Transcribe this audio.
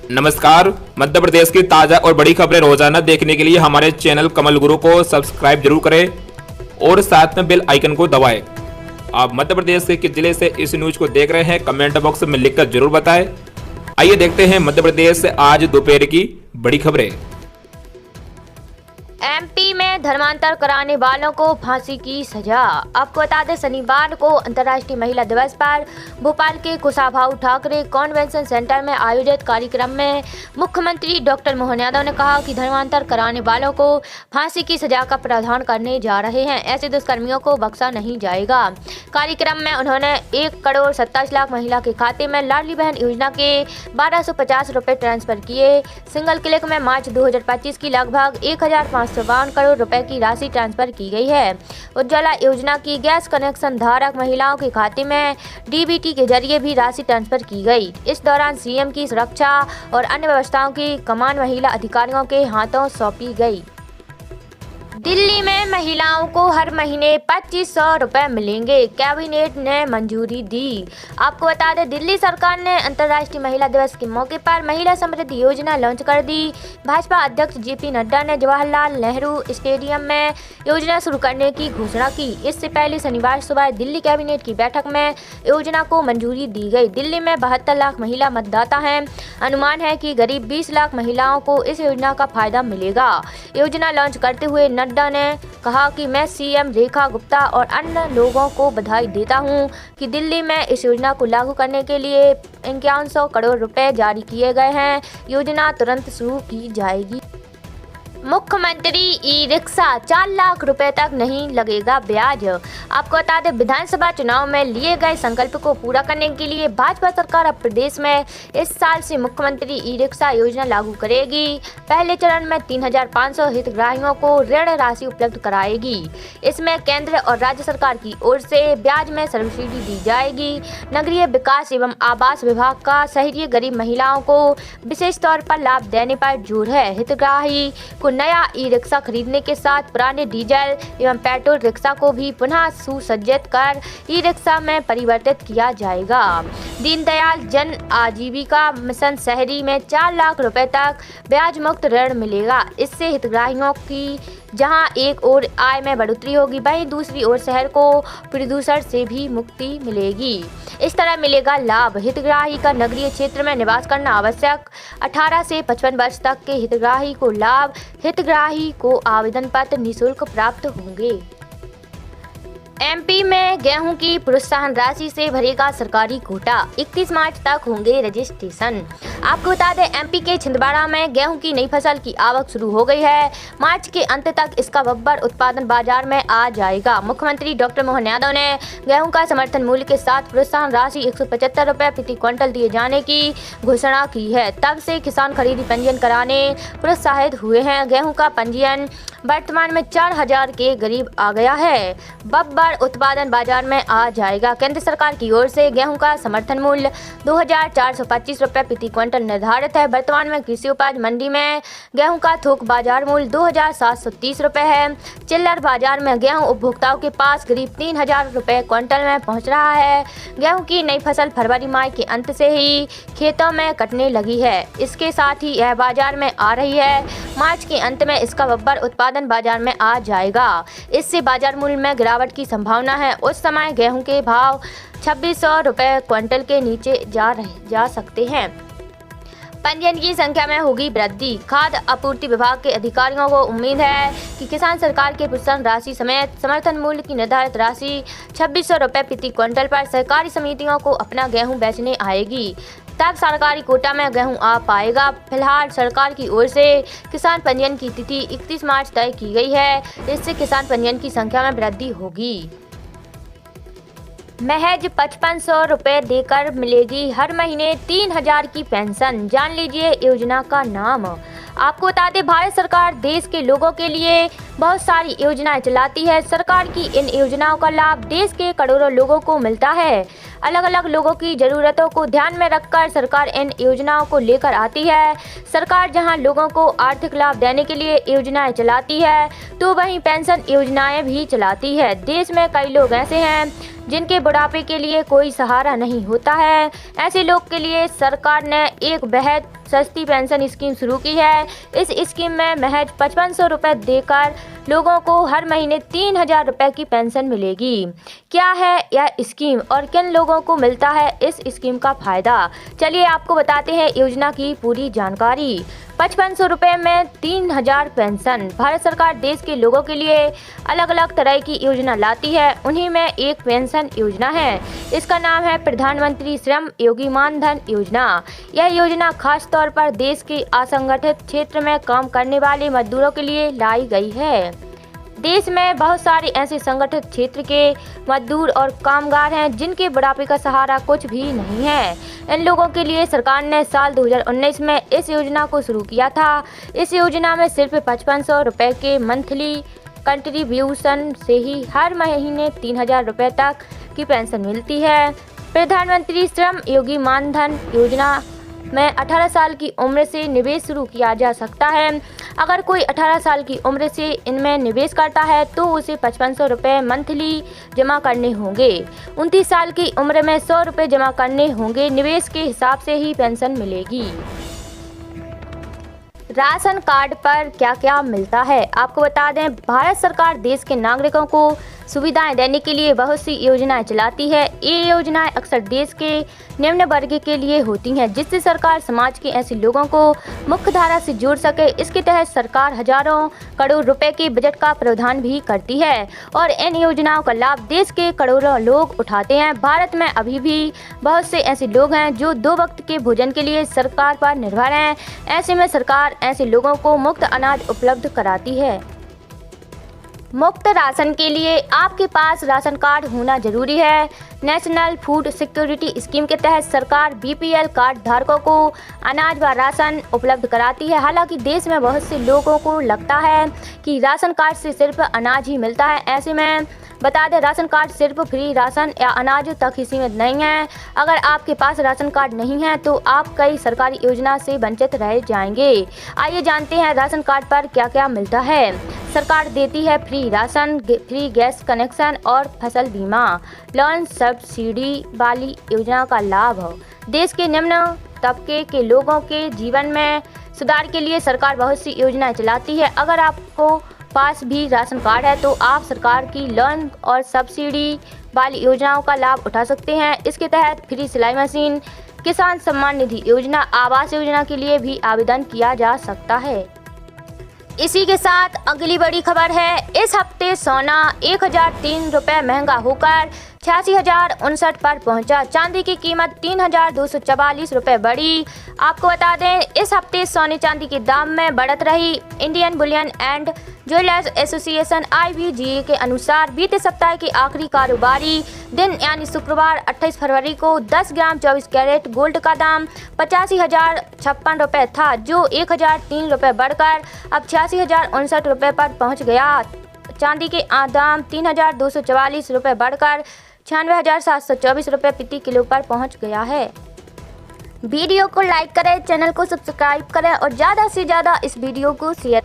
नमस्कार। मध्य प्रदेश की ताज़ा और बड़ी खबरें रोजाना देखने के लिए हमारे चैनल कमल गुरु को सब्सक्राइब जरूर करें और साथ में बेल आइकन को दबाएं। आप मध्य प्रदेश के किस जिले से इस न्यूज को देख रहे हैं कमेंट बॉक्स में लिखकर जरूर बताएं। आइए देखते हैं मध्य प्रदेश से आज दोपहर की बड़ी खबरें। एमपी में धर्मांतर कराने वालों को फांसी की सजा। आपको बता दें, शनिवार को अंतर्राष्ट्रीय महिला दिवस पर भोपाल के कुशाभाऊ ठाकरे कन्वेंशन सेंटर में आयोजित कार्यक्रम में मुख्यमंत्री डॉक्टर मोहन यादव ने कहा कि धर्मांतर कराने वालों को फांसी की सजा का प्रावधान करने जा रहे हैं। ऐसे दुष्कर्मियों को बख्शा नहीं जाएगा। कार्यक्रम में उन्होंने 1,27,00,000 महिला के खाते में लाडली बहन योजना के 1,250 रुपए ट्रांसफर किए। सिंगल क्लिक में मार्च 2025 की लगभग 1,552 करोड़ रुपए की राशि ट्रांसफर की गई है। उज्ज्वला योजना की गैस कनेक्शन धारक महिलाओं के खाते में डीबीटी के जरिए भी राशि ट्रांसफर की गई। इस दौरान सीएम की सुरक्षा और अन्य व्यवस्थाओं की कमान महिला अधिकारियों के हाथों सौंपी गई। दिल्ली में महिलाओं को हर महीने 2,500 रुपए मिलेंगे, कैबिनेट ने मंजूरी दी। आपको बता दें, दिल्ली सरकार ने अंतर्राष्ट्रीय महिला दिवस के मौके पर महिला समृद्धि योजना लॉन्च कर दी। भाजपा अध्यक्ष जेपी नड्डा ने जवाहरलाल नेहरू स्टेडियम में योजना शुरू करने की घोषणा की। इससे पहले शनिवार सुबह दिल्ली कैबिनेट की बैठक में योजना को मंजूरी दी गई। दिल्ली में 72 लाख महिला मतदाता हैं। अनुमान है कि करीब 20 लाख महिलाओं को इस योजना का फायदा मिलेगा। योजना लॉन्च करते हुए नड्डा ने कहा कि मैं सीएम रेखा गुप्ता और अन्य लोगों को बधाई देता हूं कि दिल्ली में इस योजना को लागू करने के लिए 5100 करोड़ रुपए जारी किए गए हैं। योजना तुरंत शुरू की जाएगी। मुख्यमंत्री ई रिक्शा 4 लाख रुपए तक नहीं लगेगा ब्याज। आपको बता दें, विधानसभा चुनाव में लिए गए संकल्प को पूरा करने के लिए भाजपा सरकार अब प्रदेश में इस साल से मुख्यमंत्री ई रिक्शा योजना लागू करेगी। पहले चरण में 3,500 हितग्राहियों को ऋण राशि उपलब्ध कराएगी। इसमें केंद्र और राज्य सरकार की ओर से ब्याज में सब्सिडी दी जाएगी। नगरीय विकास एवं आवास विभाग का शहरी गरीब महिलाओं को विशेष तौर पर लाभ देने पर जोर है। हितग्राही को नया ई रिक्शा खरीदने के साथ पुराने डीजल एवं पेट्रोल रिक्शा को भी पुनः सुसज्जित कर ई रिक्शा में परिवर्तित किया जाएगा। दीनदयाल जन आजीविका मिशन शहरी में 4 लाख रुपए तक ब्याज मुक्त ऋण मिलेगा। इससे हितग्राहियों की जहां एक ओर आय में बढ़ोतरी होगी, वहीं दूसरी ओर शहर को प्रदूषण से भी मुक्ति मिलेगी। इस तरह मिलेगा लाभ। हितग्राही का नगरीय क्षेत्र में निवास करना आवश्यक। 18 से 55 वर्ष तक के हितग्राही को लाभ। हितग्राही को आवेदन पत्र निःशुल्क प्राप्त होंगे। एमपी में गेहूं की प्रोत्साहन राशि से भरेगा सरकारी कोटा। 31 मार्च तक होंगे रजिस्ट्रेशन। आपको बता दें, एमपी के छिंदवाड़ा में गेहूं की नई फसल की आवक शुरू हो गई है। मार्च के अंत तक इसका बब्बर उत्पादन बाजार में आ जाएगा। मुख्यमंत्री डॉक्टर मोहन यादव ने गेहूं का समर्थन मूल्य के साथ प्रोत्साहन राशि 175 रुपए प्रति क्विंटल दिए जाने की घोषणा की है। तब से किसान खरीदी पंजीयन कराने प्रोत्साहित हुए हैं। गेहूं का पंजीयन वर्तमान में 4,000 के करीब आ गया है। बब्बर उत्पादन बाजार में आ जाएगा। केंद्र सरकार की ओर से गेहूं का समर्थन मूल्य 2,425 रुपए प्रति क्विंटल निर्धारित है। वर्तमान में कृषि उपज मंडी में गेहूं का थोक बाजार मूल्य 2,730 रुपए है। चिल्लर बाजार में गेहूं उपभोक्ताओं के पास करीब 3,000 रुपए क्विंटल में पहुंच रहा है। गेहूं की नई फसल फरवरी माह के अंत से ही खेतों में कटने लगी है। इसके साथ ही यह बाजार में आ रही है। मार्च के अंत में इसका बब्बर उत्पादन बाजार में आ जाएगा। इससे बाजार मूल्य में गिरावट की संभावना है। उस समय गेहूं के भाव 2,600 रुपए क्विंटल के नीचे जा सकते हैं। पंजीयन की संख्या में होगी वृद्धि। खाद्य आपूर्ति विभाग के अधिकारियों को उम्मीद है कि किसान सरकार के प्रोत्साहन राशि समेत समर्थन मूल्य की निर्धारित राशि 2,600 रुपए प्रति क्विंटल पर सहकारी समितियों को अपना गेहूं बेचने आएगी। तब सरकारी कोटा में गेहूं आ पाएगा। फिलहाल सरकार की ओर से किसान पंजीयन की तिथि 31 मार्च तय की गई है। इससे किसान पंजीयन की संख्या में वृद्धि होगी। महज 5,500 रुपए देकर मिलेगी हर महीने 3,000 की पेंशन। जान लीजिए योजना का नाम। आपको बता दें, भारत सरकार देश के लोगों के लिए बहुत सारी योजनाएं चलाती है। सरकार की इन योजनाओं का लाभ देश के करोड़ों लोगों को मिलता है। अलग अलग लोगों की ज़रूरतों को ध्यान में रखकर सरकार इन योजनाओं को लेकर आती है। सरकार जहां लोगों को आर्थिक लाभ देने के लिए योजनाएं चलाती है, तो वहीं पेंशन योजनाएं भी चलाती है। देश में कई लोग ऐसे हैं जिनके बुढ़ापे के लिए कोई सहारा नहीं होता है। ऐसे लोग के लिए सरकार ने एक बेहद सस्ती पेंशन स्कीम शुरू की है। इस स्कीम में महज 5500 रुपये देकर लोगों को हर महीने 3000 रुपये की पेंशन मिलेगी। क्या है यह स्कीम और किन लोगों को मिलता है इस स्कीम का फायदा, चलिए आपको बताते हैं योजना की पूरी जानकारी। 5500 रुपये में 3000 पेंशन। भारत सरकार देश के लोगों के लिए अलग अलग तरह की योजना लाती है, उन्हीं में एक पेंशन योजना है। इसका नाम है प्रधानमंत्री श्रम योगी मानधन योजना। यह योजना खास तौर पर देश के असंगठित क्षेत्र में काम करने वाले मजदूरों के लिए लाई गई है। देश में बहुत सारे ऐसे संगठित क्षेत्र के मजदूर और कामगार हैं जिनके बुढ़ापे का सहारा कुछ भी नहीं है। इन लोगों के लिए सरकार ने साल 2019 में इस योजना को शुरू किया था। इस योजना में सिर्फ 5500 रुपये के मंथली कंट्रीब्यूशन से ही हर महीने 3000 रुपये तक की पेंशन मिलती है। प्रधानमंत्री श्रम योगी मानधन योजना में 18 साल की उम्र से निवेश शुरू किया जा सकता है। अगर कोई 18 साल की उम्र से इनमें निवेश करता है तो उसे 5500 रुपये मंथली जमा करने होंगे। 29 साल की उम्र में 100 रुपये जमा करने होंगे। निवेश के हिसाब से ही पेंशन मिलेगी। राशन कार्ड पर क्या क्या मिलता है, आपको बता दें, भारत सरकार देश के नागरिकों को सुविधाएं देने के लिए बहुत सी योजनाएं चलाती है। ये योजनाएं अक्सर देश के निम्न वर्ग के लिए होती हैं, जिससे सरकार समाज के ऐसे लोगों को मुख्य धारा से जोड़ सके। इसके तहत सरकार हजारों करोड़ रुपए के बजट का प्रावधान भी करती है और इन योजनाओं का लाभ देश के करोड़ों लोग उठाते हैं। भारत में अभी भी बहुत से ऐसे लोग हैं जो 2 वक्त के भोजन के लिए सरकार पर निर्भर हैं। ऐसे में सरकार ऐसे लोगों को मुफ्त अनाज उपलब्ध कराती है। मुफ्त राशन के लिए आपके पास राशन कार्ड होना जरूरी है। नेशनल फूड सिक्योरिटी स्कीम के तहत सरकार बीपीएल कार्ड धारकों को अनाज व राशन उपलब्ध कराती है। हालांकि देश में बहुत से लोगों को लगता है कि राशन कार्ड से सिर्फ अनाज ही मिलता है। ऐसे में बता दें, राशन कार्ड सिर्फ फ्री राशन या अनाज तक ही सीमित नहीं है। अगर आपके पास राशन कार्ड नहीं है तो आप कई सरकारी योजना से वंचित रह जाएंगे। आइए जानते हैं राशन कार्ड पर क्या क्या मिलता है। सरकार देती है free ration, free gas connection और फसल बीमा। लोन सब्सिडी वाली योजना का लाभ देश के निम्न तबके के लोगों के जीवन में सुधार के लिए सरकार बहुत सी योजनाएं चलाती है। अगर आपको पास भी राशन कार्ड है तो आप सरकार की लोन और सब्सिडी वाली योजनाओं का लाभ उठा सकते हैं। इसके तहत फ्री सिलाई मशीन, किसान सम्मान निधि योजना, आवास योजना के लिए भी आवेदन किया जा सकता है। इसी के साथ अगली बड़ी खबर है, इस हफ्ते सोना 1003 रुपये महंगा होकर 86,059 पर पहुंचा। चांदी की कीमत 3,244 रुपये बढ़ी। आपको बता दें, इस हफ्ते सोने चांदी के दाम में बढ़त रही। Indian Boolean and jewellers association IBGA के अनुसार बीते सप्ताह के आखिरी कारोबारी दिन यानी शुक्रवार 28 फरवरी को 10 ग्राम 24 कैरेट गोल्ड का दाम 85,056 रुपये था, जो 1,003 रुपये बढ़कर अब 86,059 रुपये पर पहुंच गया। चांदी के दाम 3,244 रुपये बढ़कर 96,724 रुपये प्रति किलो पर पहुंच गया है। वीडियो को लाइक करें, चैनल को सब्सक्राइब करें और ज़्यादा से ज़्यादा इस वीडियो को शेयर